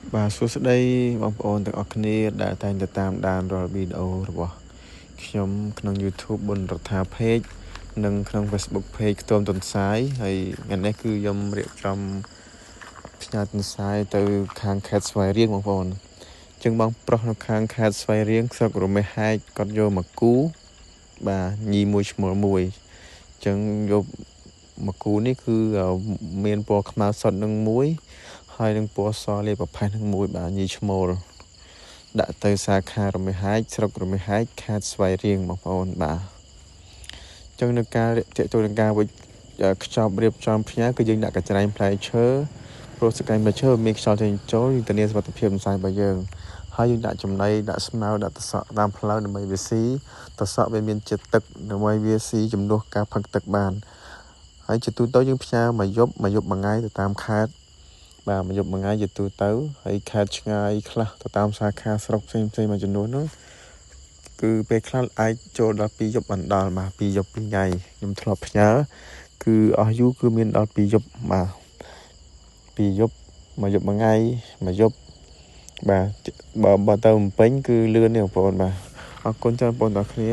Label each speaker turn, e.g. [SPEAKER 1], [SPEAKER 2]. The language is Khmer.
[SPEAKER 1] បាទសួស្តីបងប្អូនទាំងអស់គ្នាដែលតែងតែតាមដានរាល់វីដេអូរបស់ខ្ញុំក្នុង YouTube បុណ្យរដ្ឋា Page និងក្នុង Facebook Page ខ្ទមទន្សាយហើយថ្ងៃនេះគឺខ្ញុំរៀបចំផ្ញើទន្សាយទៅខាងខេត្តស្វាយរៀងបងប្អូនអញ្ចឹងបងប្រុសនៅខាងខេត្តស្វាយរៀងស្រុករមេហែកគាត់យកមកគូបាទញីមួយឈ្មោលមួយអញ្ចឹងយកមកគូនេះគឺមានពណ៌ខ្មៅសុទ្ធនឹងមួយហើយនឹងពណ៌សលាយប្រផេះនឹងមួយបាទញីឈ្មោលដាក់ទៅសាខារមេហែកស្រុករមេហែកខេត្តស្វាយរៀងបងប្អូនបាទអញ្ចឹងនៅការតាក់ទងនឹងការវិច្ចខ្ចប់រៀបចំផ្ញើគឺយើងដាក់កញ្ច្រែងផ្លែឈើព្រោះសកម្មភាពឈើមានខ្យល់ចេញចូលយើងធានាសុវត្ថិភាពផ្សាយរបស់យើងហើយយើងដាក់ចំណីដាក់ស្មៅដាក់តសក់តាមផ្លូវដើម្បីវាស៊ីតសក់វាមានជាតិទឹកដើម្បីវាស៊ីជំនួសការផឹកទឹកបានហើយជាទូទៅយើងផ្ញើមួយយប់មួយថ្ងៃទៅតាមខេត្តបាទមួយយប់មួយថ្ងៃជាទូទៅហើយខេត្តឆ្ងាយខ្លះទៅតាមសាខាស្រុកផ្សេងមួយចំនួននោះគឺពេលខ្លះអាចចូលដល់2យប់បានដល់បាទ2យប់2ថ្ងៃខ្ញុំធ្លាប់ផ្ញើគឺអស់យូរគឺមានដល់2យប់បាទ2យប់មួយយប់មួយថ្ងៃមួយយប់បាទបើទៅបំពេញគឺលឿនទេបងប្អូនបាទអរគុណច្រើនបងប្អូនទាំងគ្នា